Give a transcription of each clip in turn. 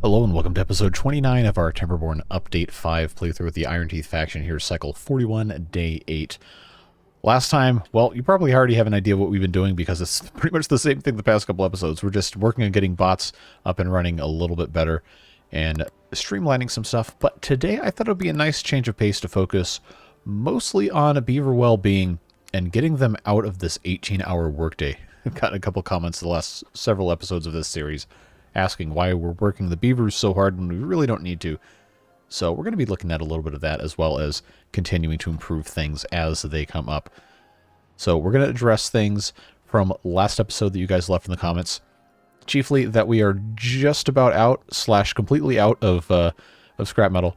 Hello and welcome to episode 29 of our Timberborn Update 5 playthrough with the Iron Teeth faction here, cycle 41, day 8. Last time, well, you probably already have an idea of what we've been doing because it's pretty much the same thing the past couple episodes. We're just working on getting bots up and running a little bit better and streamlining some stuff. But today I thought it would be a nice change of pace to focus mostly on beaver well-being and getting them out of this 18-hour workday. I've gotten a couple comments the last several episodes of this series asking why we're working the beavers so hard when we really don't need to. So we're going to be looking at a little bit of that as well as continuing to improve things as they come up. So we're going to address things from last episode that you guys left in the comments. Chiefly that we are just about out / completely out of scrap metal.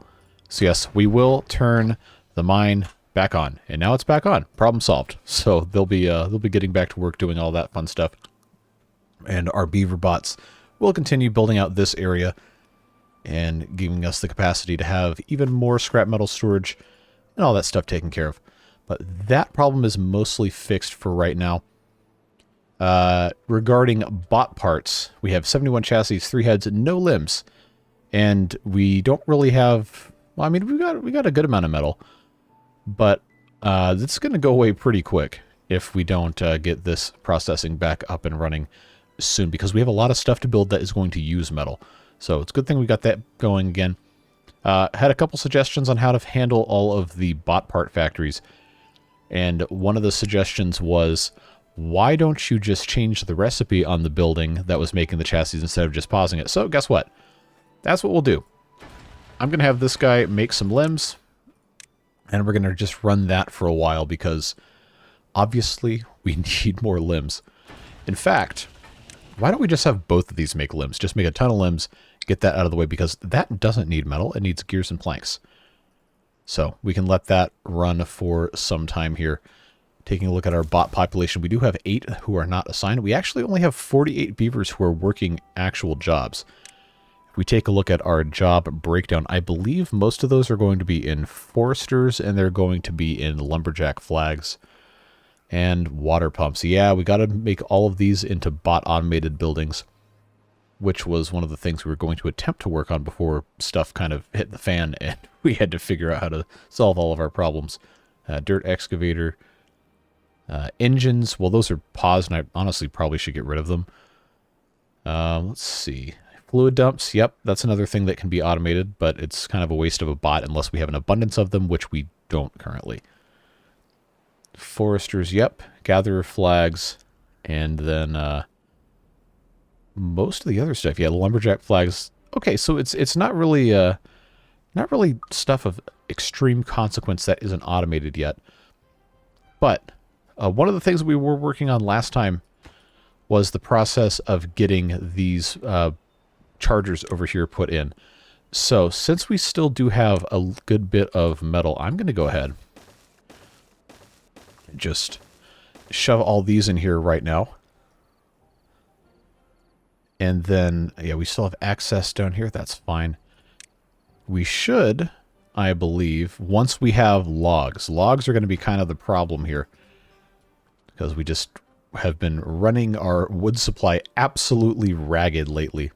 So yes, we will turn the mine back on, and now it's back on. Problem solved. So they'll be getting back to work doing all that fun stuff, and our beaver bots will continue building out this area and giving us the capacity to have even more scrap metal storage and all that stuff taken care of. But that problem is mostly fixed for right now. Regarding bot parts, we have 71 chassis, 3 heads, no limbs, and we don't really have. Well, I mean, we got a good amount of metal, but it's going to go away pretty quick if we don't get this processing back up and running soon, because we have a lot of stuff to build that is going to use metal. So it's a good thing we got that going again. Had a couple suggestions on how to handle all of the bot part factories, and one of the suggestions was, why don't you just change the recipe on the building that was making the chassis instead of just pausing it? So guess what? That's what we'll do. I'm going to have this guy make some limbs, and we're going to just run that for a while because obviously we need more limbs. In fact, why don't we just have both of these make limbs? Just make a ton of limbs, get that out of the way, because that doesn't need metal. It needs gears and planks. So we can let that run for some time here. Taking a look at our bot population, we do have 8 who are not assigned. We actually only have 48 beavers who are working actual jobs. If we take a look at our job breakdown, I believe most of those are going to be in foresters, and they're going to be in lumberjack flags and water pumps. Yeah, we got to make all of these into bot automated buildings, which was one of the things we were going to attempt to work on before stuff kind of hit the fan and we had to figure out how to solve all of our problems. Dirt excavator, engines, well, those are paused, and I honestly probably should get rid of them. Let's see. Fluid dumps, yep, that's another thing that can be automated, but it's kind of a waste of a bot unless we have an abundance of them, which we don't currently. Foresters, yep. Gatherer flags, and then most of the other stuff. Yeah, the lumberjack flags. Okay, so it's not really stuff of extreme consequence that isn't automated yet. But one of the things we were working on last time was the process of getting these chargers over here put in. So since we still do have a good bit of metal, I'm going to go ahead just shove all these in here right now. And then, yeah, we still have access down here. That's fine. We should, I believe, once we have logs. Logs are going to be kind of the problem here, because we just have been running our wood supply absolutely ragged lately.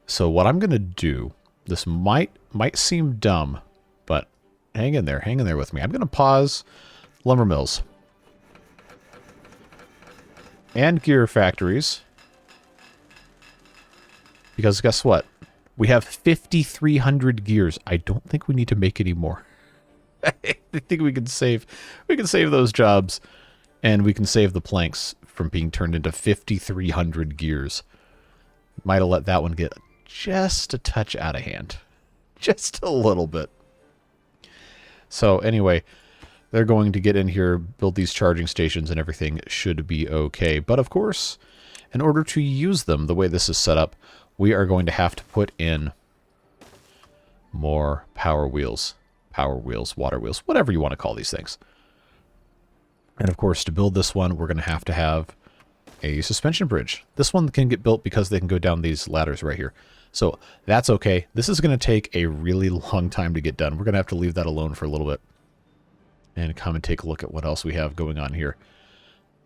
So what I'm going to do, this might seem dumb, but hang in there with me. I'm going to pause lumber mills and gear factories, because guess what? We have 5,300 gears. I don't think we need to make any more. I think we can save those jobs, and we can save the planks from being turned into 5,300 gears. Might have let that one get just a touch out of hand. Just a little bit. So anyway, they're going to get in here, build these charging stations, and everything should be okay. But of course, in order to use them the way this is set up, we are going to have to put in more power wheels, water wheels, whatever you want to call these things. And of course, to build this one, we're going to have a suspension bridge. This one can get built because they can go down these ladders right here. So that's okay. This is going to take a really long time to get done. We're going to have to leave that alone for a little bit and come and take a look at what else we have going on here.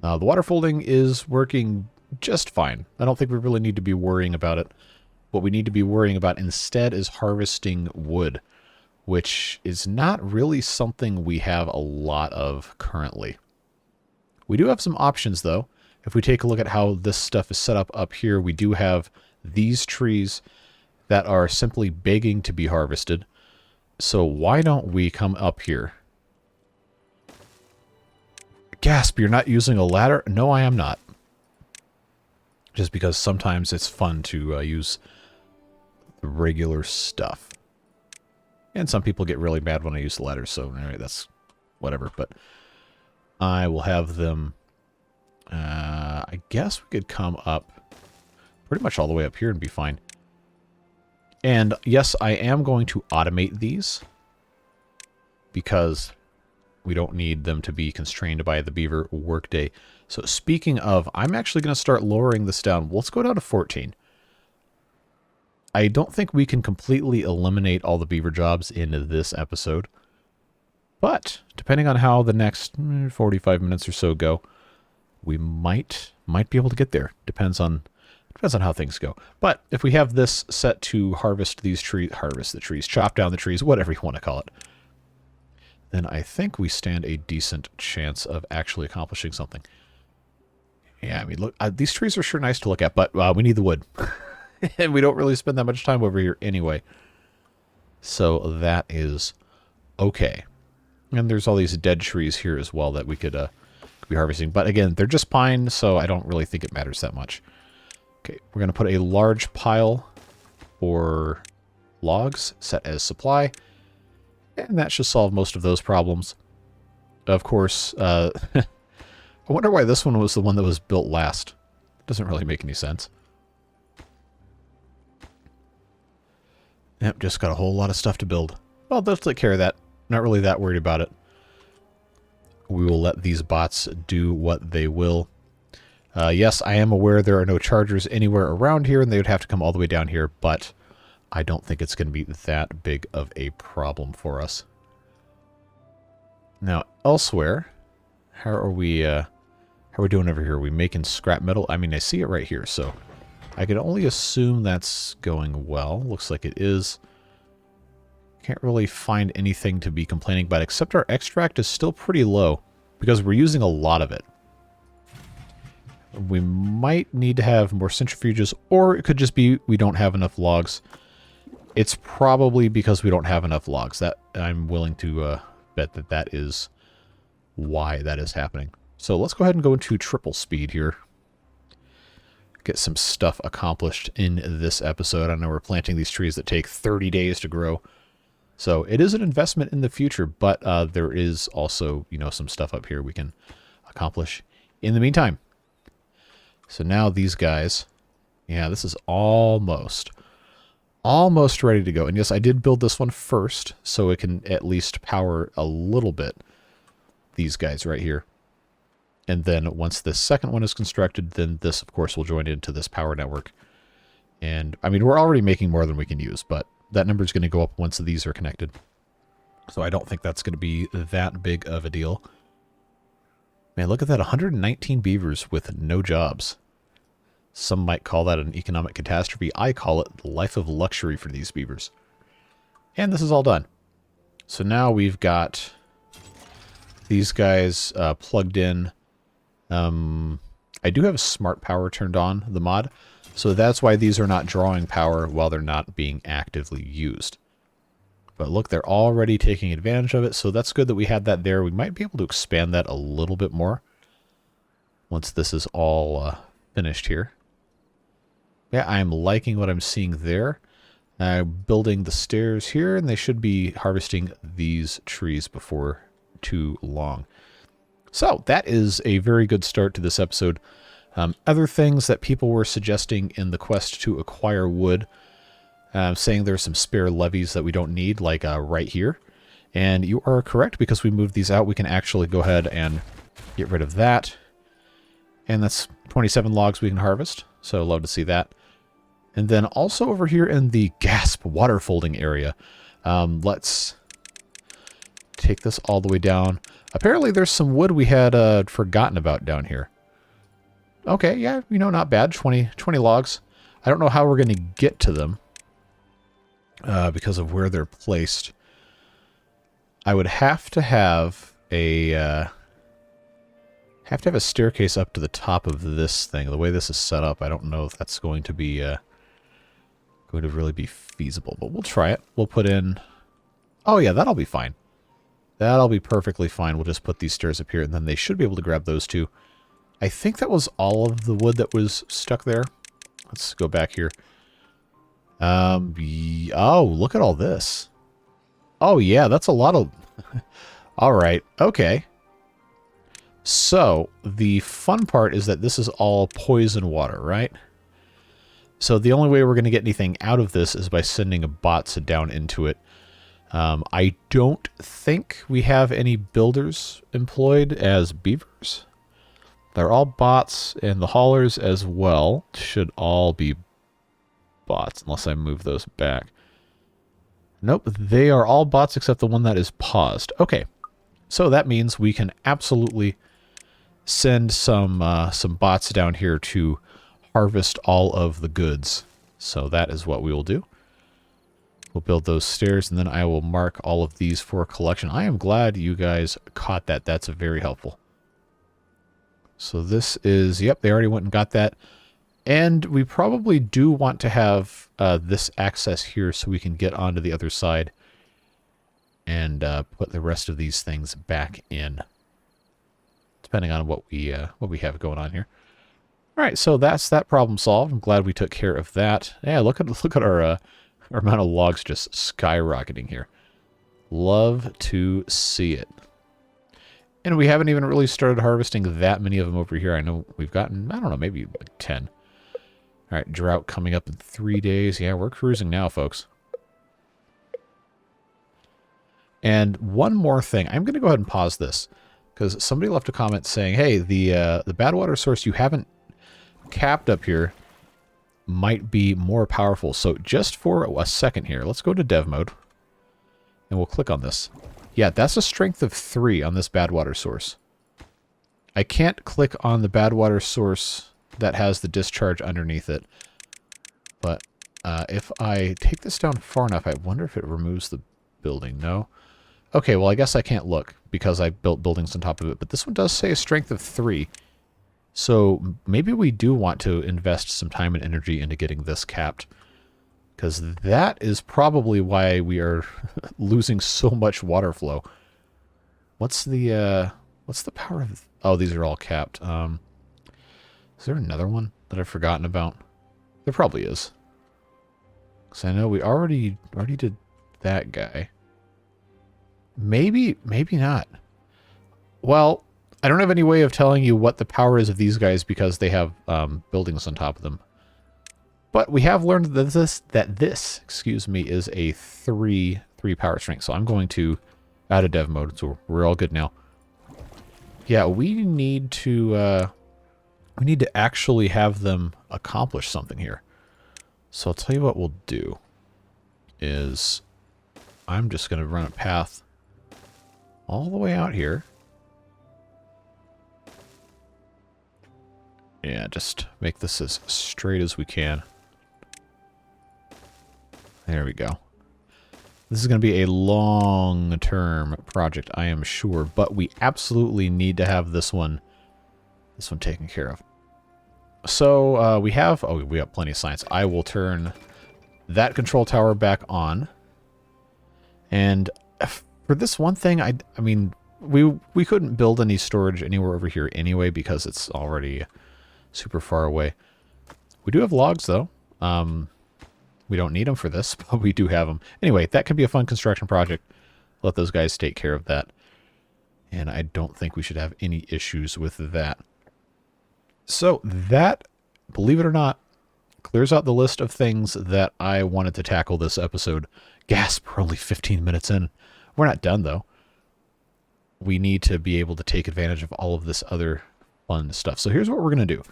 The water folding is working just fine. I don't think we really need to be worrying about it. what we need to be worrying about instead is harvesting wood, which is not really something we have a lot of currently. We do have some options, though. If we take a look at how this stuff is set up here, we do have these trees that are simply begging to be harvested. So why don't we come up here? Gasp, you're not using a ladder? No, I am not. Just because sometimes it's fun to use the regular stuff. And some people get really mad when I use the ladder, so anyway, that's whatever. But I will have them... I guess we could come up pretty much all the way up here and be fine. And yes, I am going to automate these because we don't need them to be constrained by the beaver workday. So speaking of, I'm actually going to start lowering this down. Let's go down to 14. I don't think we can completely eliminate all the beaver jobs in this episode. But depending on how the next 45 minutes or so go, we might be able to get there. Depends on how things go. But if we have this set to harvest these trees, chop down the trees, whatever you want to call it, then I think we stand a decent chance of actually accomplishing something. Yeah, I mean, look, these trees are sure nice to look at, but we need the wood. And we don't really spend that much time over here anyway. So that is okay. And there's all these dead trees here as well that we could be harvesting. But again, they're just pine, so I don't really think it matters that much. Okay, we're going to put a large pile for logs set as supply. And that should solve most of those problems. Of course, I wonder why this one was the one that was built last. Doesn't really make any sense. Yep, just got a whole lot of stuff to build. Well, they'll take care of that. Not really that worried about it. We will let these bots do what they will. Yes, I am aware there are no chargers anywhere around here, and they would have to come all the way down here, but I don't think it's going to be that big of a problem for us. Now, elsewhere, how are we doing over here? Are we making scrap metal? I mean, I see it right here, so I can only assume that's going well. Looks like it is. Can't really find anything to be complaining about, except our extract is still pretty low because we're using a lot of it. We might need to have more centrifuges, or it could just be we don't have enough logs. It's probably because we don't have enough logs. That I'm willing to bet that is why that is happening. So let's go ahead and go into triple speed here. Get some stuff accomplished in this episode. I know we're planting these trees that take 30 days to grow. So it is an investment in the future, but there is also, you know, some stuff up here we can accomplish in the meantime. So now these guys, yeah, this is almost ready to go. And yes, I did build this one first, so it can at least power a little bit these guys right here. And then once this second one is constructed, then this, of course, will join into this power network. And, I mean, we're already making more than we can use, but that number is going to go up once these are connected. So I don't think that's going to be that big of a deal. Man, look at that, 119 beavers with no jobs. Some might call that an economic catastrophe. I call it the life of luxury for these beavers. And this is all done. So now we've got these guys plugged in. I do have smart power turned on, the mod. So that's why these are not drawing power while they're not being actively used. But look, they're already taking advantage of it, so that's good that we had that there. We might be able to expand that a little bit more once this is all finished here. Yeah, I'm liking what I'm seeing there. Building the stairs here, and they should be harvesting these trees before too long. So that is a very good start to this episode. Other things that people were suggesting in the quest to acquire wood, saying there's some spare levees that we don't need, like right here. And you are correct, because we moved these out, we can actually go ahead and get rid of that. And that's 27 logs we can harvest, so love to see that. And then also over here in the gasp water folding area, let's take this all the way down. Apparently there's some wood we had forgotten about down here. Okay, yeah, you know, not bad. 20 logs. I don't know how we're going to get to them because of where they're placed. I would have to have a staircase up to the top of this thing. The way this is set up, I don't know if that's going to be going to really be feasible, but we'll try it. We'll put in... Oh yeah, that'll be fine. That'll be perfectly fine. We'll just put these stairs up here, and then they should be able to grab those two. I think that was all of the wood that was stuck there. Let's go back here. Oh, look at all this. Oh yeah, that's a lot of... All right, okay. So, the fun part is that this is all poison water, right? So the only way we're going to get anything out of this is by sending bots down into it. I don't think we have any builders employed as beavers. They're all bots, and the haulers as well should all be bots, unless I move those back. Nope, they are all bots except the one that is paused. Okay, so that means we can absolutely send some bots down here to harvest all of the goods. So that is what we will do. We'll build those stairs, and then I will mark all of these for collection. I am glad you guys caught that. That's very helpful. So this is, yep, they already went and got that. And we probably do want to have this access here so we can get onto the other side and put the rest of these things back in, depending on what we have going on here. All right, so that's that problem solved. I'm glad we took care of that. Yeah, look at our amount of logs just skyrocketing here. Love to see it. And we haven't even really started harvesting that many of them over here. I know we've gotten, I don't know, maybe like 10. All right, drought coming up in 3 days. Yeah, we're cruising now, folks. And one more thing. I'm going to go ahead and pause this because somebody left a comment saying, hey, the bad water source you haven't capped up here might be more powerful. So just for a second here, let's go to dev mode and we'll click on this. Yeah, that's a strength of 3 on this bad water source. I can't click on the bad water source that has the discharge underneath it. But if I take this down far enough, I wonder if it removes the building. No? Okay, well, I guess I can't look because I built buildings on top of it. But this one does say a strength of 3. So maybe we do want to invest some time and energy into getting this capped. Because that is probably why we are losing so much water flow. What's the power of... Oh, these are all capped. Is there another one that I've forgotten about? There probably is. Because I know we already did that guy. Maybe not. Well, I don't have any way of telling you what the power is of these guys because they have buildings on top of them. But we have learned that this, excuse me, is a 3 power strength. So I'm going to out of dev mode, so we're all good now. Yeah, we need to actually have them accomplish something here. So I'll tell you what we'll do is I'm just going to run a path all the way out here. Yeah, just make this as straight as we can. There we go. This is going to be a long-term project, I am sure, but we absolutely need to have this one taken care of. So we have plenty of science. I will turn that control tower back on. And for this one thing, I mean, we couldn't build any storage anywhere over here anyway because it's already super far away. We do have logs, though. We don't need them for this, but we do have them. Anyway, that could be a fun construction project. Let those guys take care of that. And I don't think we should have any issues with that. So that, believe it or not, clears out the list of things that I wanted to tackle this episode. Gasp, we're only 15 minutes in. We're not done, though. We need to be able to take advantage of all of this other fun stuff. So here's what we're going to do.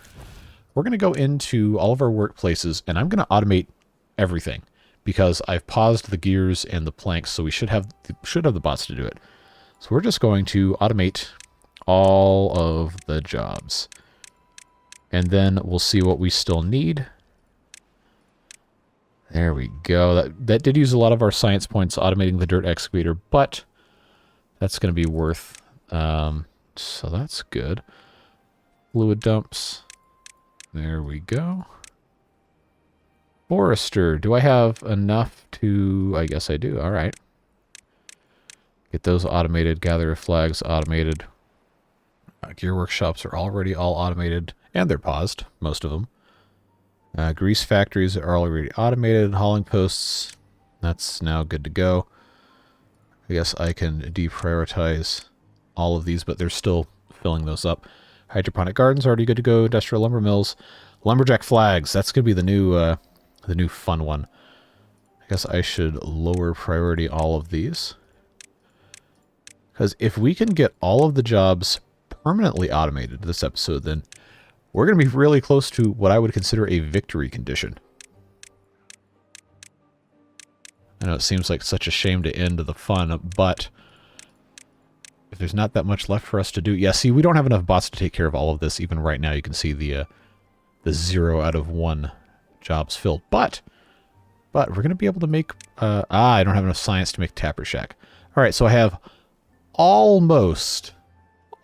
We're going to go into all of our workplaces, and I'm going to automate everything because I've paused the gears and the planks, so we should have the bots to do it. So we're just going to automate all of the jobs. And then we'll see what we still need. There we go. That did use a lot of our science points automating the dirt excavator, but that's going to be worth... so that's good. Fluid dumps. There we go. Forester. Do I have enough to... I guess I do. All right. Get those automated. Gatherer flags automated. Gear workshops are already all automated, and they're paused, most of them. Grease factories are already automated. Hauling posts, that's now good to go. I guess I can deprioritize all of these, but they're still filling those up. Hydroponic gardens already good to go. Industrial lumber mills. Lumberjack flags, that's going to be the new fun one. I guess I should lower priority all of these. Because if we can get all of the jobs permanently automated this episode, then we're going to be really close to what I would consider a victory condition. I know it seems like such a shame to end the fun, but if there's not that much left for us to do... Yeah, see, we don't have enough bots to take care of all of this. Even right now, you can see the 0 out of 1 jobs filled. But we're going to be able to make... I don't have enough science to make Tapper Shack. All right, so I have almost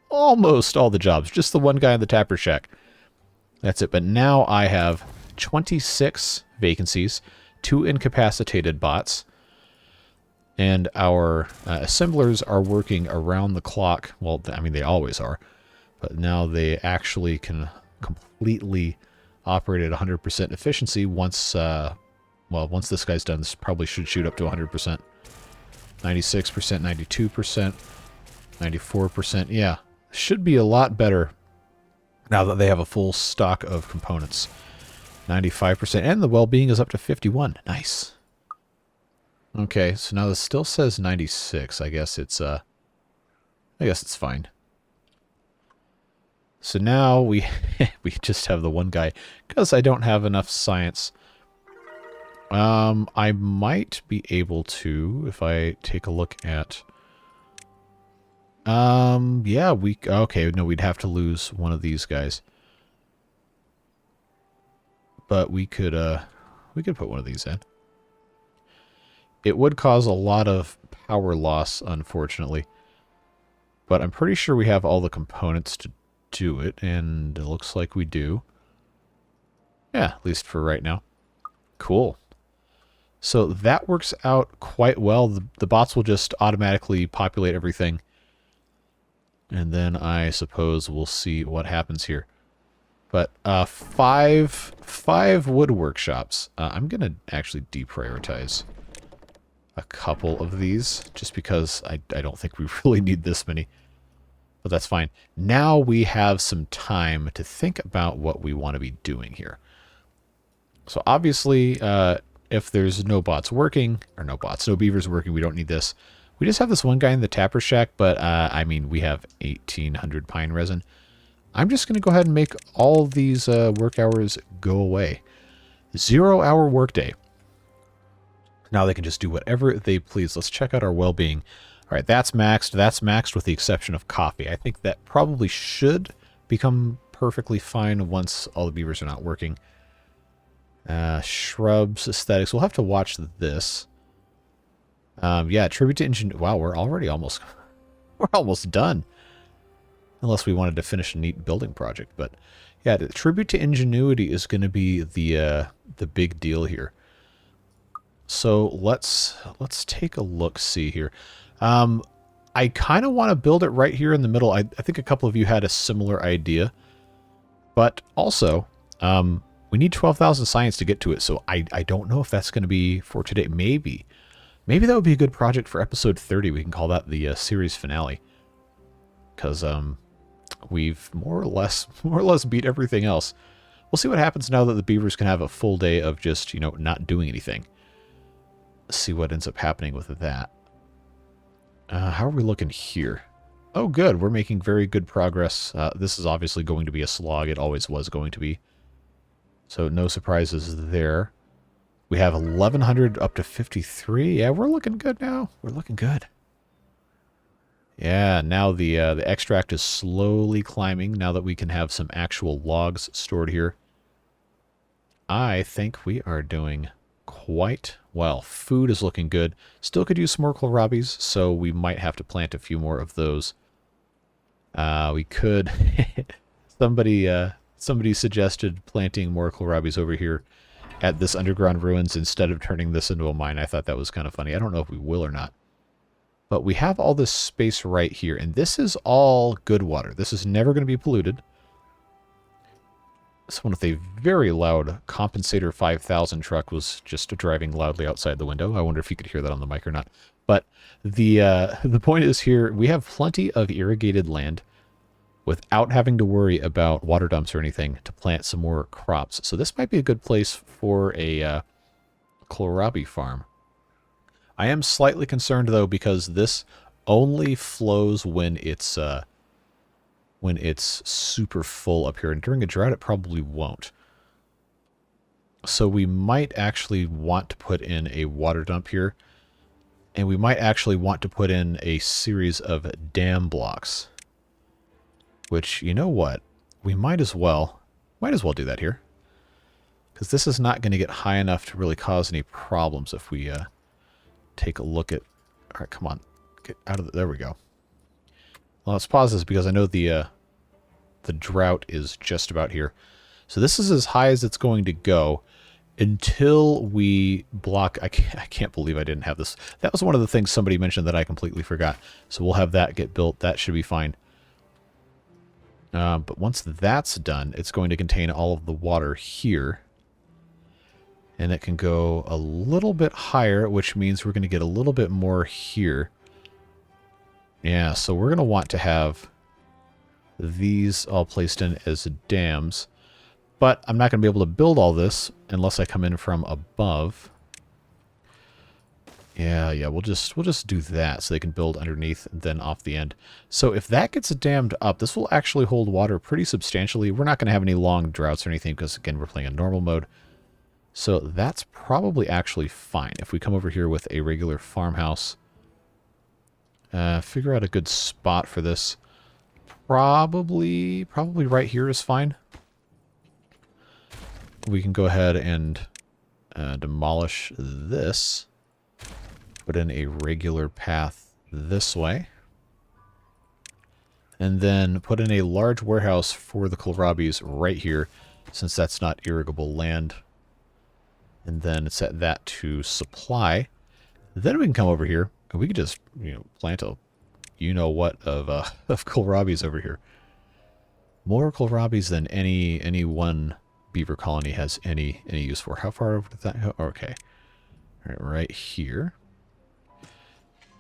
all the jobs. Just the one guy in the Tapper Shack. That's it. But now I have 26 vacancies, 2 incapacitated bots, and our assemblers are working around the clock. Well, I mean, they always are, but now they actually can completely operate at 100% efficiency once, well, once this guy's done. This probably should shoot up to 100%. 96%, 92%, 94%. Yeah, should be a lot better now that they have a full stock of components. 95%, and the well-being is up to 51. Nice. Okay, so now this still says 96. I guess it's fine. So now we just have the one guy because I don't have enough science. I might be able to if I take a look at. Yeah, okay, no, we'd have to lose one of these guys. But we could put one of these in. It would cause a lot of power loss, unfortunately. But I'm pretty sure we have all the components to do it, and it looks like we do. Yeah, at least for right now. Cool. So that works out quite well. The bots will just automatically populate everything. And then I suppose we'll see what happens here. But five wood workshops. I'm going to actually deprioritize a couple of these just because I don't think we really need this many. But that's fine. Now we have some time to think about what we want to be doing here. So obviously, if there's no bots working, or no beavers working, we don't need this. We just have this one guy in the Tapper Shack, but I mean, we have 1,800 pine resin. I'm just going to go ahead and make all these work hours go away. 0 hour workday. Now they can just do whatever they please. Let's check out our well-being. All right, that's maxed. That's maxed with the exception of coffee. I think that probably should become perfectly fine once all the beavers are not working. Shrubs, aesthetics. We'll have to watch this. Yeah, tribute to engineering. Wow, we're already almost... we're almost done. Unless we wanted to finish a neat building project. But yeah, the tribute to ingenuity is going to be the big deal here. So let's take a look-see here. I kind of want to build it right here in the middle. I think a couple of you had a similar idea. But also, we need 12,000 science to get to it. So I don't know if that's going to be for today. Maybe that would be a good project for episode 30. We can call that the series finale. Because we've more or less beat everything else. We'll see what happens now that the beavers can have a full day of just, not doing anything. Let's see what ends up happening with that. How are we looking here? Oh, good. We're making very good progress. This is obviously going to be a slog. It always was going to be. So no surprises there. We have 1,100 up to 53. Yeah, we're looking good now. We're looking good. Yeah, now the extract is slowly climbing now that we can have some actual logs stored here. I think we are doing quite well. Food is looking good. Still could use some more kohlrabis, so we might have to plant a few more of those. We could... somebody suggested planting more kohlrabis over here at this underground ruins instead of turning this into a mine. I thought that was kind of funny. I don't know if we will or not. But we have all this space right here, and this is all good water. This is never going to be polluted. Someone with a very loud Compensator 5000 truck was just driving loudly outside the window. I wonder if you could hear that on the mic or not. But the point is here, we have plenty of irrigated land without having to worry about water dumps or anything to plant some more crops. So this might be a good place for a kohlrabi farm. I am slightly concerned, though, because this only flows when it's super full up here. And during a drought, it probably won't. So we might actually want to put in a water dump here. And we might actually want to put in a series of dam blocks. Which, you know what? We might as well do that here. Because this is not going to get high enough to really cause any problems if we take a look at... All right, come on. Get out of the... There we go. Well, let's pause this because I know the drought is just about here. So this is as high as it's going to go until we block... I can't believe I didn't have this. That was one of the things somebody mentioned that I completely forgot. So we'll have that get built. That should be fine. But once that's done, it's going to contain all of the water here. And it can go a little bit higher, which means we're going to get a little bit more here. Yeah, so we're going to want to have these all placed in as dams. But I'm not going to be able to build all this unless I come in from above. Yeah, we'll just do that so they can build underneath and then off the end. So if that gets dammed up, this will actually hold water pretty substantially. We're not going to have any long droughts or anything because, again, we're playing in normal mode. So that's probably actually fine. If we come over here with a regular farmhouse, figure out a good spot for this. Probably right here is fine. We can go ahead and demolish this. Put in a regular path this way. And then put in a large warehouse for the kohlrabis right here, since that's not irrigable land. And then set that to supply. Then we can come over here, and we can just, plant a you-know-what of kohlrabis over here. More kohlrabis than any one beaver colony has any use for. How far over did that go? Okay. All right here.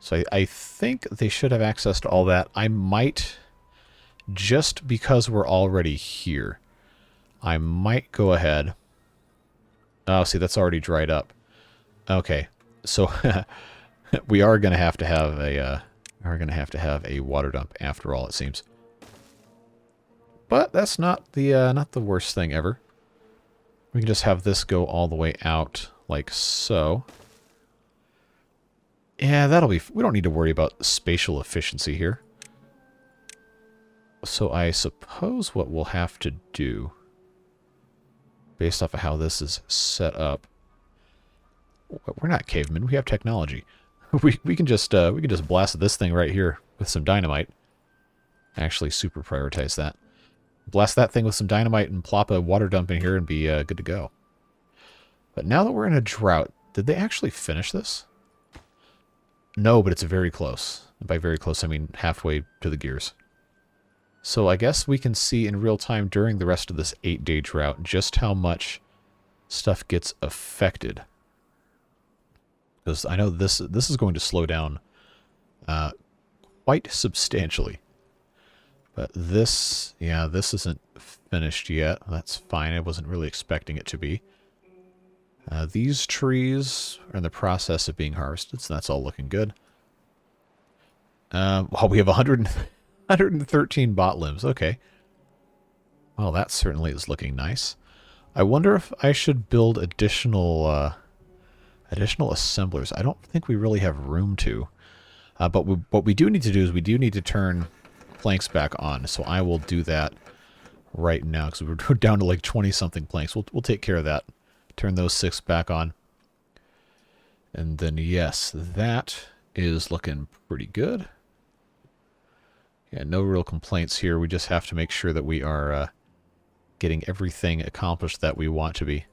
So I think they should have access to all that. I might, just because we're already here, I might go ahead. Oh, see, that's already dried up. Okay, so we are going to have a water dump after all, it seems. But that's not the worst thing ever. We can just have this go all the way out like so. Yeah, that'll be... We don't need to worry about spatial efficiency here. So I suppose what we'll have to do, based off of how this is set up... We're not cavemen. We have technology. we can just blast this thing right here with some dynamite. Actually, super prioritize that. Blast that thing with some dynamite and plop a water dump in here and be good to go. But now that we're in a drought, did they actually finish this? No, but it's very close. And by very close, I mean halfway to the gears. So I guess we can see in real time during the rest of this 8-day drought just how much stuff gets affected. Because I know this is going to slow down quite substantially. But this isn't finished yet. That's fine. I wasn't really expecting it to be. These trees are in the process of being harvested, so that's all looking good. Well, we have 113 bot limbs. Okay. Well, that certainly is looking nice. I wonder if I should build additional assemblers. I don't think we really have room to. But what we do need to do is we do need to turn planks back on. So I will do that right now because we're down to like 20-something planks. We'll take care of that. Turn those 6 back on. And then, yes, that is looking pretty good. Yeah, no real complaints here. We just have to make sure that we are getting everything accomplished that we want to be.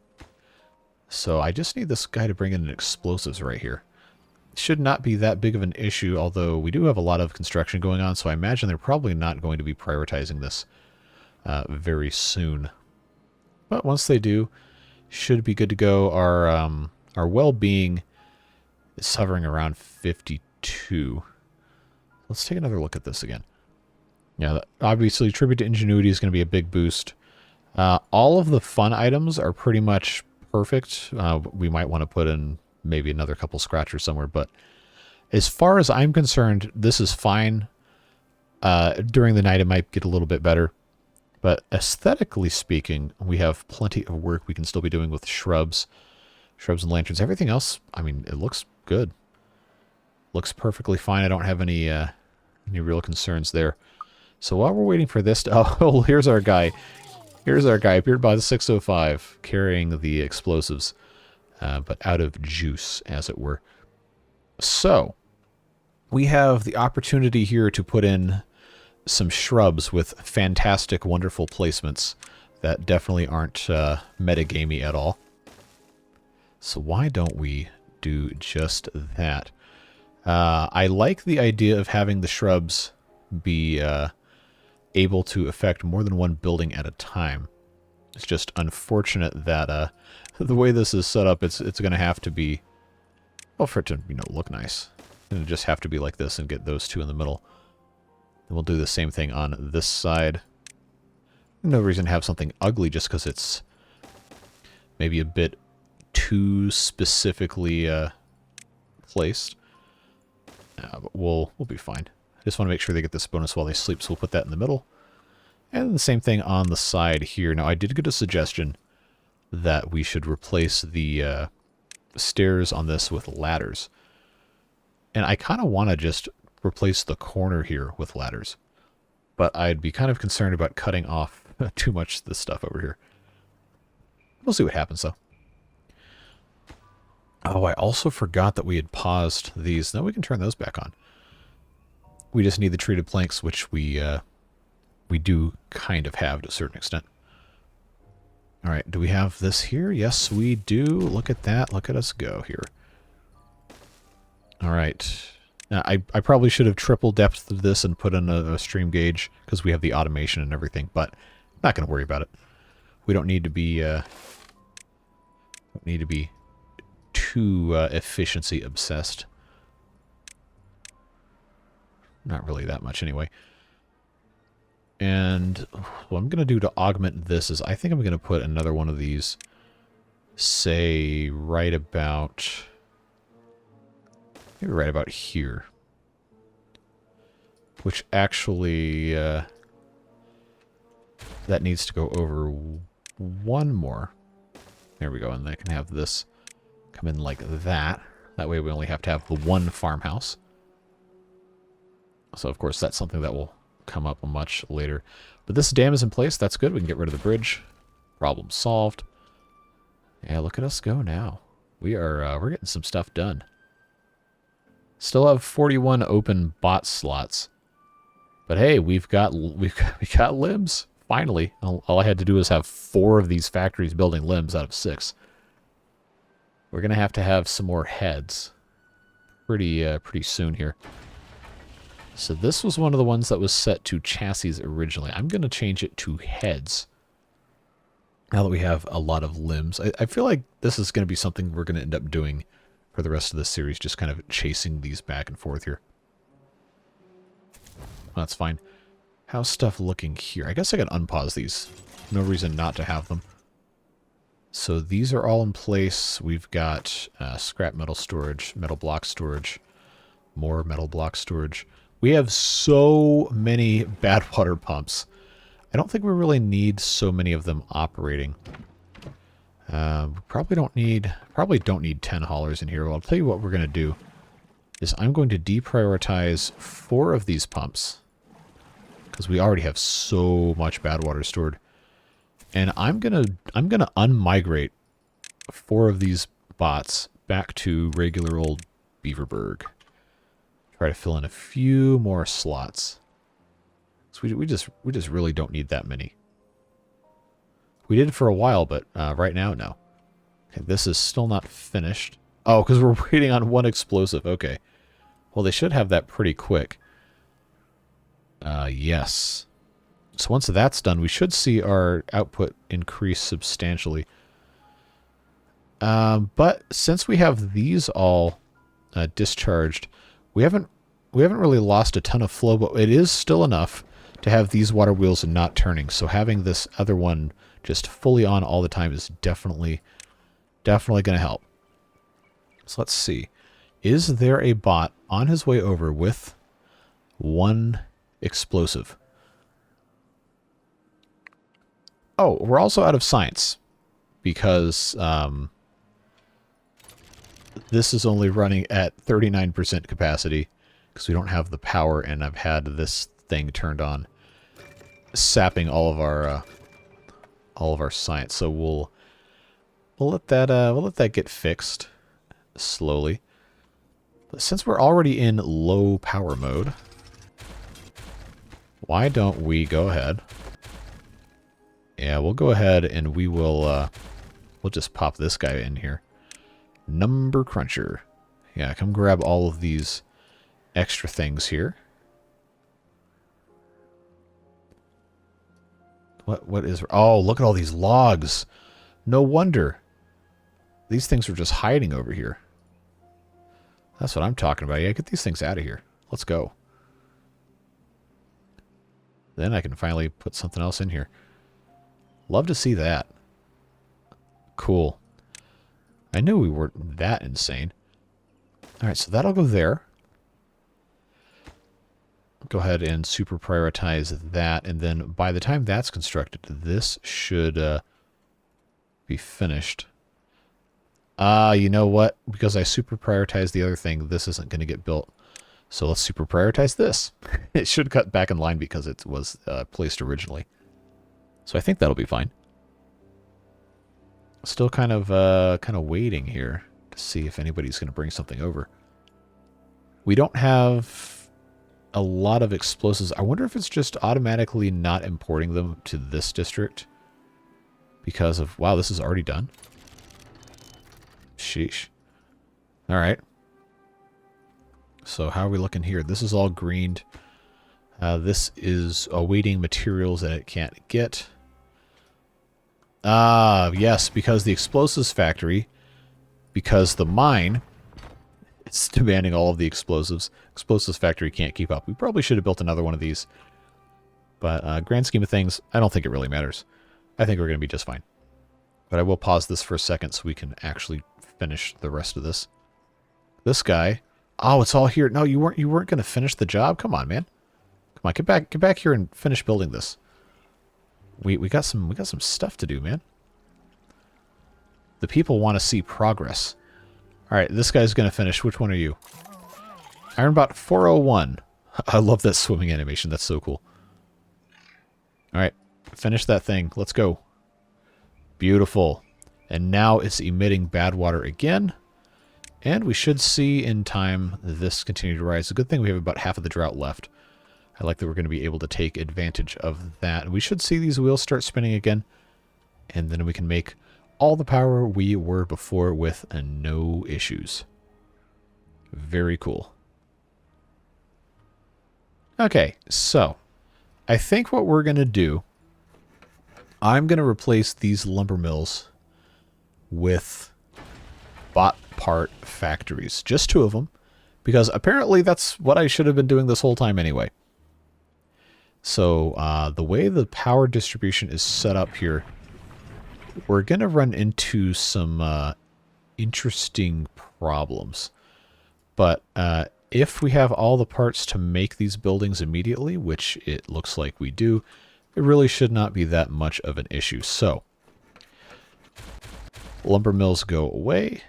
So I just need this guy to bring in explosives right here. Should not be that big of an issue, although we do have a lot of construction going on, so I imagine they're probably not going to be prioritizing this very soon. But once they do, should be good to go. Our well-being is hovering around 52. Let's take another look at this again. Yeah, obviously, Tribute to Ingenuity is going to be a big boost. All of the fun items are pretty much perfect. We might want to put in maybe another couple scratchers somewhere, but as far as I'm concerned, this is fine. During the night, it might get a little bit better. But aesthetically speaking, we have plenty of work we can still be doing with shrubs and lanterns. Everything else, I mean, it looks good. Looks perfectly fine. I don't have any real concerns there. So while we're waiting for this to... Oh, here's our guy. Here's our guy. Appeared by the 605, carrying the explosives. But out of juice, as it were. So, we have the opportunity here to put in some shrubs with fantastic, wonderful placements that definitely aren't metagamey at all. So why don't we do just that? I like the idea of having the shrubs be able to affect more than one building at a time. It's just unfortunate that the way this is set up, it's going to have to be, well, for it to look nice. It'll just have to be like this and get those two in the middle. And we'll do the same thing on this side. No reason to have something ugly just because it's maybe a bit too specifically placed. But we'll be fine. I just want to make sure they get this bonus while they sleep, so we'll put that in the middle. And the same thing on the side here. Now, I did get a suggestion that we should replace the stairs on this with ladders. And I kind of want to just replace the corner here with ladders. But I'd be kind of concerned about cutting off too much of this stuff over here. We'll see what happens, though. Oh, I also forgot that we had paused these. Now we can turn those back on. We just need the treated planks, which we do kind of have to a certain extent. All right, do we have this here? Yes, we do. Look at that. Look at us go here. All right. Now, I probably should have triple depthed this and put in a stream gauge because we have the automation and everything, but I'm not going to worry about it. We don't need to be too efficiency obsessed. Not really that much anyway. And what I'm going to do to augment this is I think I'm going to put another one of these, say, right about... maybe right about here. Which actually... that needs to go over one more. There we go, and I can have this come in like that. That way we only have to have the one farmhouse. So, of course, that's something that will come up much later. But this dam is in place. That's good. We can get rid of the bridge. Problem solved. Yeah, look at us go now. We're getting some stuff done. Still have 41 open bot slots. But hey, we got limbs. Finally. All I had to do was have 4 of these factories building limbs out of 6. We're going to have some more heads pretty soon here. So this was one of the ones that was set to chassis originally. I'm going to change it to heads. Now that we have a lot of limbs. I feel like this is going to be something we're going to end up doing for the rest of this series. Just kind of chasing these back and forth here. That's fine. How's stuff looking here? I guess I can unpause these. No reason not to have them. So these are all in place. We've got scrap metal storage, metal block storage, more metal block storage. We have so many bad water pumps. I don't think we really need so many of them operating. We probably don't need 10 haulers in here. Well, I'll tell you what we're going to do is I'm going to deprioritize 4 of these pumps because we already have so much bad water stored. And I'm gonna unmigrate 4 of these bots back to regular old Beaverburg. Try to fill in a few more slots. So we just really don't need that many. We did for a while, but right now, no. Okay, this is still not finished. Oh, because we're waiting on one explosive. Okay. Well, they should have that pretty quick. Yes. So once that's done, we should see our output increase substantially. But since we have these all discharged, we haven't really lost a ton of flow, but it is still enough to have these water wheels not turning. So having this other one just fully on all the time is definitely going to help. So let's see. Is there a bot on his way over with one explosive? Oh, we're also out of science because this is only running at 39% capacity because we don't have the power, and I've had this thing turned on, sapping all of our science. So we'll let that get fixed slowly. But since we're already in low power mode, why don't we go ahead? Yeah, we'll go ahead and we'll just pop this guy in here. Number cruncher. Yeah, come grab all of these extra things here. What is... Oh, look at all these logs. No wonder. These things were just hiding over here. That's what I'm talking about. Yeah, get these things out of here. Let's go. Then I can finally put something else in here. Love to see that. Cool. I knew we weren't that insane. Alright, so that'll go there. Go ahead and super prioritize that, and then by the time that's constructed, this should be finished. You know what? Because I super prioritized the other thing, this isn't going to get built. So let's super prioritize this. It should cut back in line because it was placed originally. So I think that'll be fine. Still kind of waiting here to see if anybody's going to bring something over. We don't have a lot of explosives. I wonder if it's just automatically not importing them to this district because of... Wow, this is already done. Sheesh. All right. So how are we looking here? This is all greened. This is awaiting materials that it can't get. Yes, because the explosives factory, because the mine, it's demanding all of the explosives. Explosives factory can't keep up. We probably should have built another one of these. But grand scheme of things, I don't think it really matters. I think we're going to be just fine. But I will pause this for a second so we can actually finish the rest of this. This guy... Oh, it's all here. No, you weren't going to finish the job? Come on, man. Come on, get back here and finish building this. We got some stuff to do, man. The people want to see progress. All right, this guy's going to finish. Which one are you? Ironbot 401. I love that swimming animation. That's so cool. All right, finish that thing. Let's go. Beautiful. And now it's emitting bad water again. And we should see in time this continue to rise. The good thing we have about half of the drought left. I like that we're going to be able to take advantage of that. We should see these wheels start spinning again. And then we can make all the power we were before with no issues. Very cool. Okay, so I think what we're going to do, I'm going to replace these lumber mills with bot part factories. Just 2 of them. Because apparently that's what I should have been doing this whole time anyway. So the way the power distribution is set up here, we're going to run into some interesting problems. But if we have all the parts to make these buildings immediately, which it looks like we do, it really should not be that much of an issue. So lumber mills go away.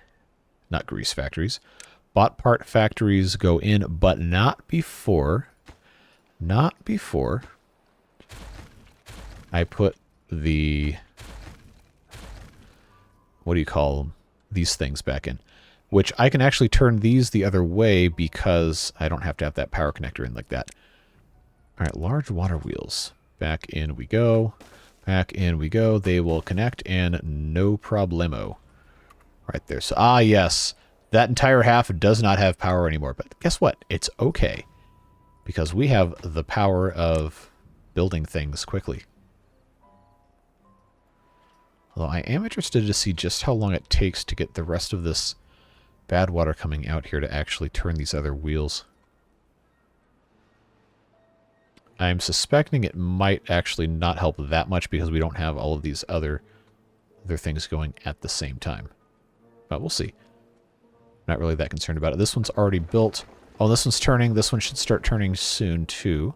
Not grease factories. Bot part factories go in, but not before I put the... What do you call them? These things back in. which I can actually turn these the other way because I don't have to have that power connector in like that. All right, large water wheels. Back in we go. Back in we go. They will connect and no problemo. Right there. So, yes. That entire half does not have power anymore. But guess what? It's okay. Because we have the power of building things quickly. Although I am interested to see just how long it takes to get the rest of this bad water coming out here to actually turn these other wheels. I'm suspecting it might actually not help that much because we don't have all of these other things going at the same time. But we'll see. Not really that concerned about it. This one's already built. Oh, this one's turning. This one should start turning soon, too.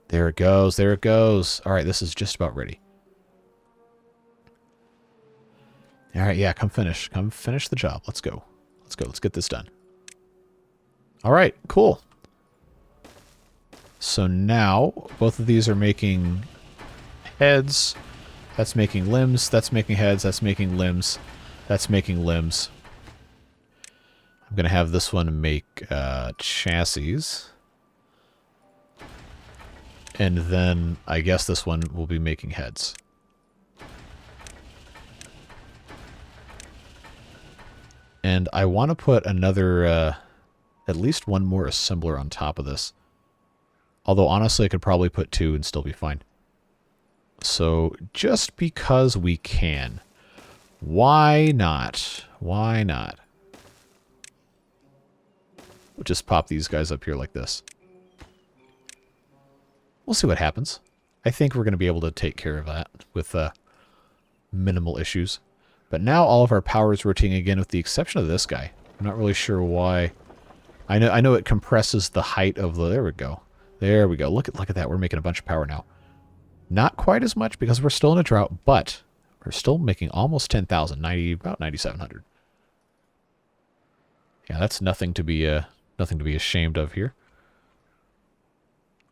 There it goes. There it goes. All right, this is just about ready. All right, yeah, come finish. Come finish the job. Let's go. Let's go. Let's get this done. All right, cool. So now, both of these are making heads. That's making limbs. That's making heads. That's making limbs. That's making limbs. I'm going to have this one make chassis. And then I guess this one will be making heads. And I want to put another, at least one more assembler on top of this. Although, honestly, I could probably put 2 and still be fine. So, just because we can. Why not? Why not? We'll just pop these guys up here like this. We'll see what happens. I think we're going to be able to take care of that with minimal issues. But now all of our power is rotating again with the exception of this guy. I'm not really sure why. I know it compresses the height of the... There we go. There we go. Look at that. We're making a bunch of power now. Not quite as much because we're still in a drought, but we're still making almost 10,000, about 9,700. Yeah, that's nothing to be ashamed of here.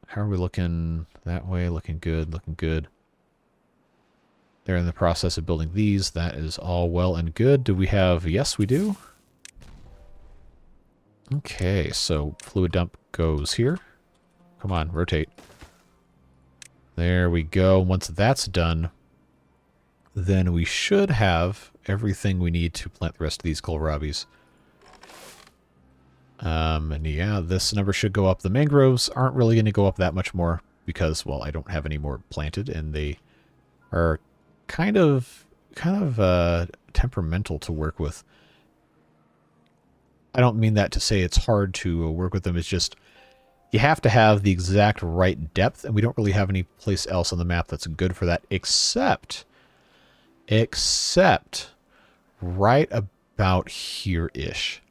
How are we looking that way? Looking good, looking good. They're in the process of building these. That is all well and good. Do we have... Yes, we do. Okay, so fluid dump goes here. Come on, rotate. There we go. Once that's done, then we should have everything we need to plant the rest of these kohlrabis. And yeah, this number should go up. The mangroves aren't really going to go up that much more because, well, I don't have any more planted, and they are kind of temperamental to work with. I don't mean that to say it's hard to work with them. It's just you have to have the exact right depth, and we don't really have any place else on the map that's good for that except right about here-ish.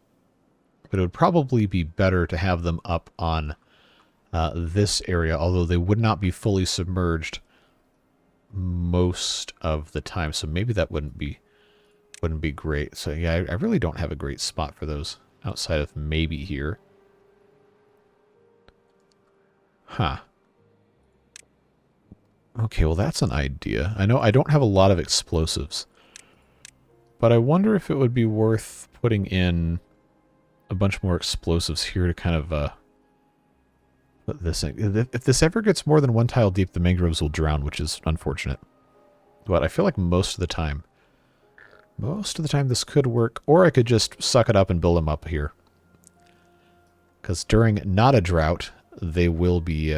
But it would probably be better to have them up on this area, although they would not be fully submerged most of the time. So maybe that wouldn't be great. So yeah, I really don't have a great spot for those outside of maybe here. Huh. Okay, well that's an idea. I know I don't have a lot of explosives, but I wonder if it would be worth putting in a bunch more explosives here to kind of put this in. If this ever gets more than one tile deep, the mangroves will drown, which is unfortunate. But I feel like most of the time this could work, or I could just suck it up and build them up here. Because during not a drought, they will be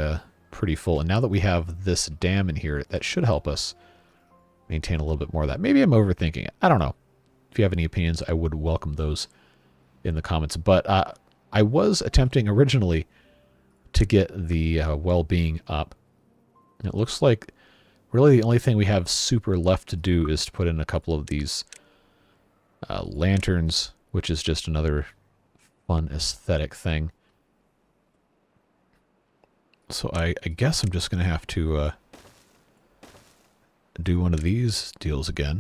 pretty full. And now that we have this dam in here, that should help us maintain a little bit more of that. Maybe I'm overthinking it. I don't know. If you have any opinions, I would welcome those in the comments. But I was attempting originally to get the well-being up. And it looks like really the only thing we have super left to do is to put in a couple of these lanterns, which is just another fun aesthetic thing. So I guess I'm just going to have to do one of these deals again.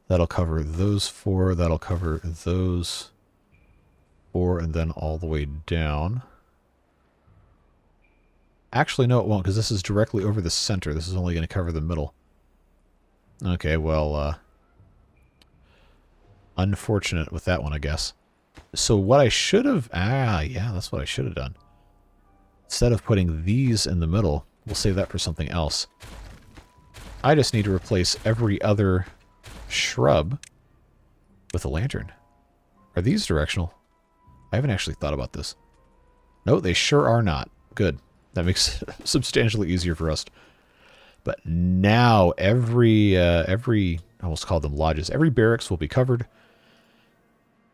That'll cover those 4, that'll cover those 4, and then all the way down. Actually, no, it won't, because this is directly over the center. This is only going to cover the middle. Okay, well, Unfortunate with that one, I guess. So what I should have... yeah, that's what I should have done. Instead of putting these in the middle, we'll save that for something else. I just need to replace every other shrub with a lantern. Are these directional? I haven't actually thought about this. No, they sure are not. Good. That makes it substantially easier for us. But now every I almost called them lodges. Every barracks will be covered.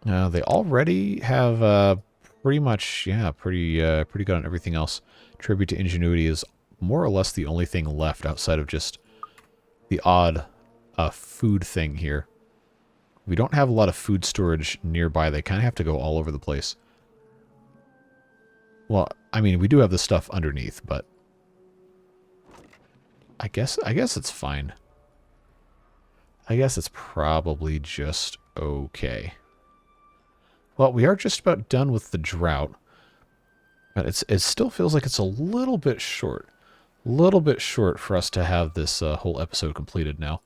They already have pretty much, yeah, pretty good on everything else. Tribute to Ingenuity is more or less the only thing left outside of just the odd food thing here. We don't have a lot of food storage nearby. They kind of have to go all over the place. Well, I mean, we do have the stuff underneath, but I guess it's fine. I guess it's probably just okay. Well, we are just about done with the drought, but it still feels like it's a little bit short. A little bit short for us to have this whole episode completed now.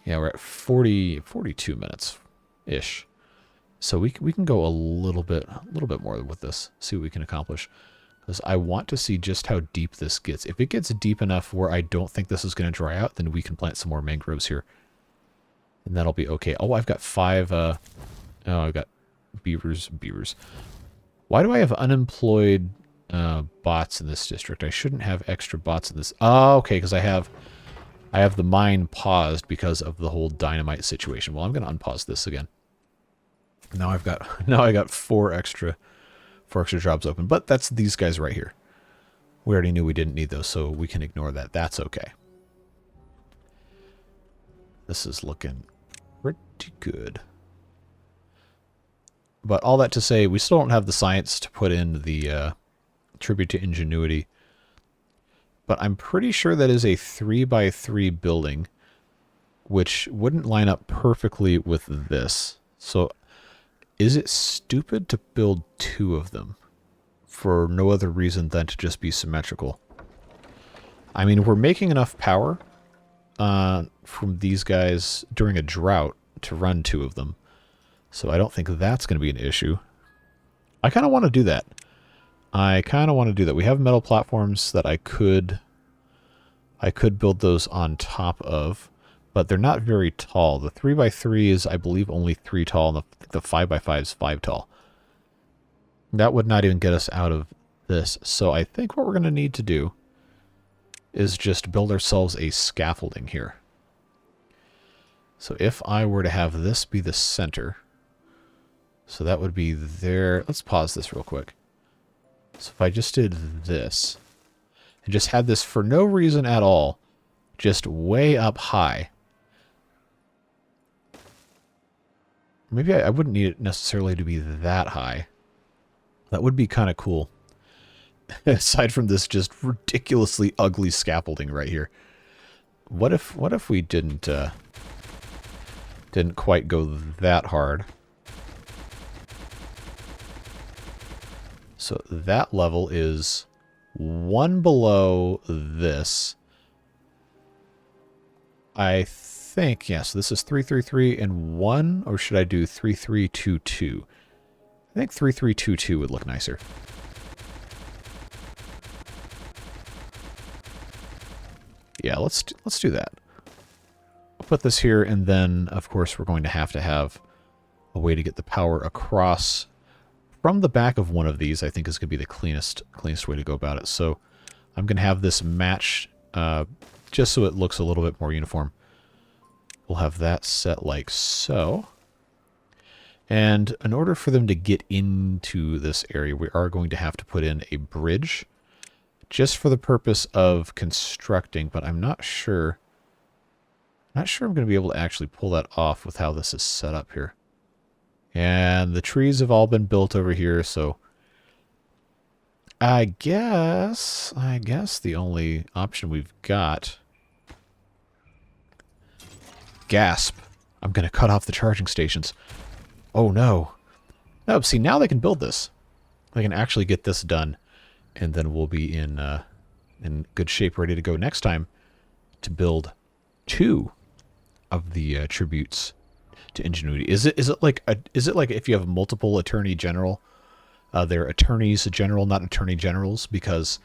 Yeah, we're at 42 minutes-ish. So we can go a little bit more with this, see what we can accomplish. Because I want to see just how deep this gets. If it gets deep enough where I don't think this is going to dry out, then we can plant some more mangroves here. And that'll be okay. Oh, I've got 5... oh, I've got beavers. Why do I have unemployed bots in this district? I shouldn't have extra bots in this. Oh, okay, because I have the mine paused because of the whole dynamite situation. Well, I'm going to unpause this again. Now I got 4 extra jobs open, but that's these guys right here. We already knew we didn't need those, so we can ignore that. That's okay. This is looking pretty good. But all that to say, we still don't have the science to put in the tribute to Ingenuity. But I'm pretty sure that is a 3x3 building, which wouldn't line up perfectly with this. So is it stupid to build 2 of them for no other reason than to just be symmetrical? I mean, we're making enough power from these guys during a drought to run 2 of them. So I don't think that's going to be an issue. I kind of want to do that. We have metal platforms that I could build those on top of, but they're not very tall. The 3x3 is, I believe, only 3 tall, and the 5x5 is 5 tall. That would not even get us out of this. So I think what we're going to need to do is just build ourselves a scaffolding here. So if I were to have this be the center, so that would be there. Let's pause this real quick. So if I just did this, and just had this for no reason at all, just way up high. Maybe I wouldn't need it necessarily to be that high. That would be kind of cool. Aside from this just ridiculously ugly scaffolding right here. What if we didn't quite go that hard? So that level is 1 below this. I think, yes, this is 333 and 1, or should I do 3322? I think 3322 would look nicer. Yeah, let's do that. I'll put this here, and then, of course, we're going to have a way to get the power across from the back of one of these. I think is going to be the cleanest way to go about it. So I'm going to have this match just so it looks a little bit more uniform. We'll have that set like so. And in order for them to get into this area, we are going to have to put in a bridge just for the purpose of constructing, but I'm not sure. Not sure I'm going to be able to actually pull that off with how this is set up here. And the trees have all been built over here, so I guess the only option we've got... Gasp. I'm going to cut off the charging stations. Oh no. No, see, now they can build this. They can actually get this done, and then we'll be in good shape, ready to go next time to build 2 of the tributes to ingenuity. Is it like if you have multiple attorney general, they're attorneys general, not attorney generals, because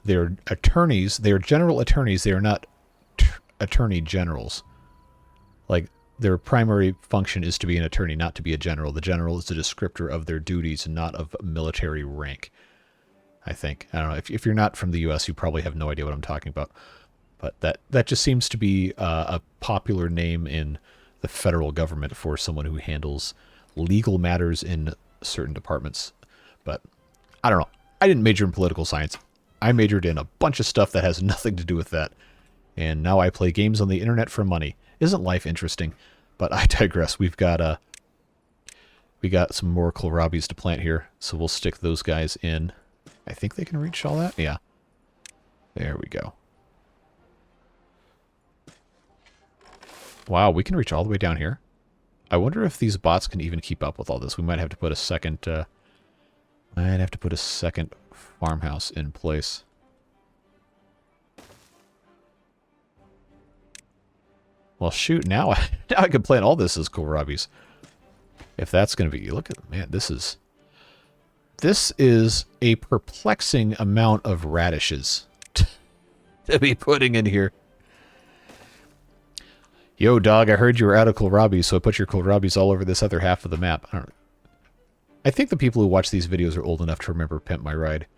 they're attorneys, they're general attorneys, they are not attorney generals. Like, their primary function is to be an attorney, not to be a general. The general is a descriptor of their duties and not of military rank, I think. I don't know. If you're not from the U.S., you probably have no idea what I'm talking about. But that just seems to be a popular name in the federal government for someone who handles legal matters in certain departments. But I don't know. I didn't major in political science. I majored in a bunch of stuff that has nothing to do with that. And now I play games on the internet for money. Isn't life interesting? But I digress. We got some more kohlrabies to plant here, so we'll stick those guys in. I think they can reach all that. Yeah. There we go. Wow, we can reach all the way down here. I wonder if these bots can even keep up with all this. We might have to put a second farmhouse in place. Well, shoot, now I can plant all this as kohlrabies. If that's going to be... Look at... Man, this is a perplexing amount of radishes to be putting in here. Yo, dog, I heard you were out of kohlrabies, so I put your kohlrabies all over this other half of the map. I think the people who watch these videos are old enough to remember Pimp My Ride.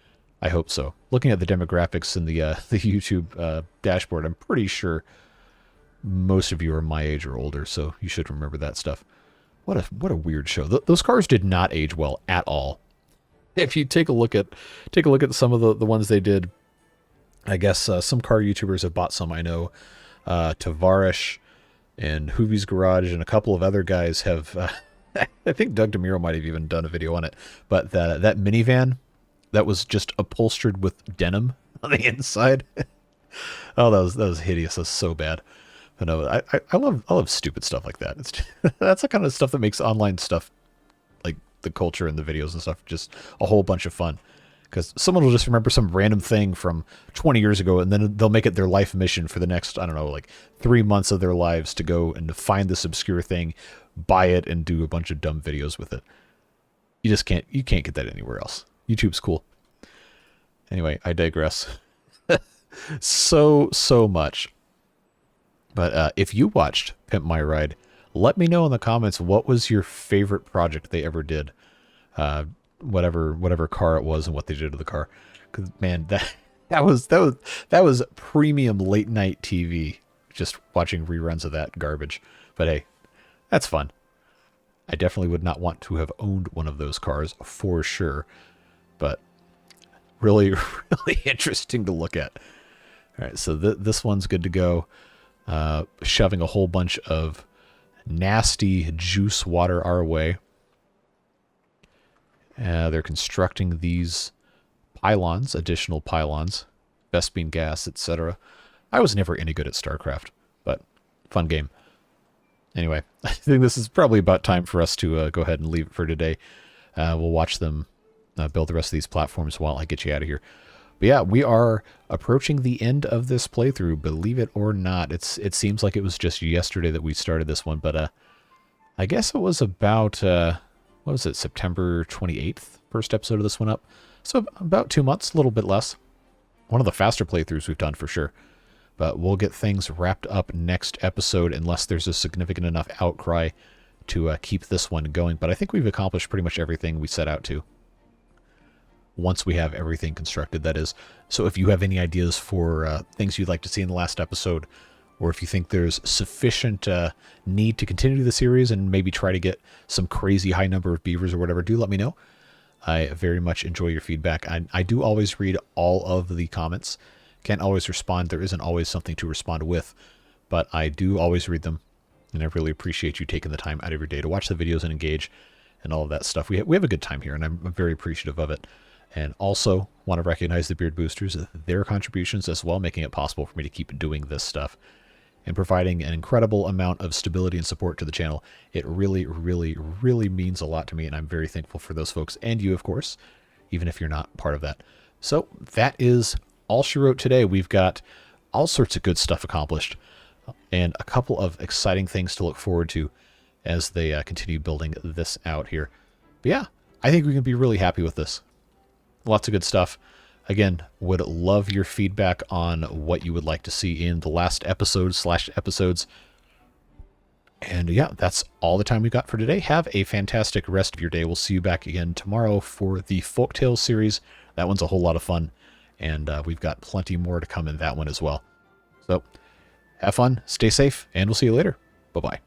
I hope so. Looking at the demographics in the YouTube dashboard, I'm pretty sure most of you are my age or older, so you should remember that stuff. What a weird show. Those cars did not age well at all. If you take a look at some of the ones they did, I guess some car YouTubers have bought some. I know Tavarish and Hoovie's Garage and a couple of other guys have. I think Doug DeMuro might have even done a video on it. But that minivan that was just upholstered with denim on the inside. Oh, that was hideous. That was so bad. But no, I love stupid stuff like that. That's the kind of stuff that makes online stuff, like the culture and the videos and stuff, just a whole bunch of fun. Because someone will just remember some random thing from 20 years ago, and then they'll make it their life mission for the next, I don't know, like 3 months of their lives to go and to find this obscure thing, buy it, and do a bunch of dumb videos with it. You can't get that anywhere else. YouTube's cool. Anyway, I digress. so much. But if you watched Pimp My Ride, let me know in the comments what was your favorite project they ever did. Whatever car it was and what they did to the car. Because man, that was premium late night TV. Just watching reruns of that garbage. But hey, that's fun. I definitely would not want to have owned one of those cars for sure. But really, really interesting to look at. All right, so this one's good to go. Shoving a whole bunch of nasty juice water our way. They're constructing these pylons, additional pylons, Vespine gas, etc. I was never any good at StarCraft, but fun game. Anyway, I think this is probably about time for us to go ahead and leave it for today. We'll watch them build the rest of these platforms while I get you out of here. But yeah, we are approaching the end of this playthrough, believe it or not. It seems like it was just yesterday that we started this one, but I guess it was about, what was it, September 28th, first episode of this one up. So about 2 months, a little bit less. One of the faster playthroughs we've done for sure. But we'll get things wrapped up next episode unless there's a significant enough outcry to keep this one going. But I think we've accomplished pretty much everything we set out to. Once we have everything constructed, that is. So if you have any ideas for things you'd like to see in the last episode, or if you think there's sufficient need to continue the series and maybe try to get some crazy high number of beavers or whatever, do let me know. I very much enjoy your feedback. I do always read all of the comments. Can't always respond. There isn't always something to respond with, but I do always read them, and I really appreciate you taking the time out of your day to watch the videos and engage and all of that stuff. We have a good time here, and I'm very appreciative of it. And also want to recognize the Beard Boosters, their contributions as well, making it possible for me to keep doing this stuff and providing an incredible amount of stability and support to the channel. It really, really, really means a lot to me, and I'm very thankful for those folks, and you, of course, even if you're not part of that. So that is all she wrote today. We've got all sorts of good stuff accomplished and a couple of exciting things to look forward to as they continue building this out here. But yeah, I think we can be really happy with this. Lots of good stuff. Again, would love your feedback on what you would like to see in the last episodes. And yeah, that's all the time we got for today. Have a fantastic rest of your day. We'll see you back again tomorrow for the Folktales series. That one's a whole lot of fun. And we've got plenty more to come in that one as well. So have fun, stay safe, and we'll see you later. Bye-bye.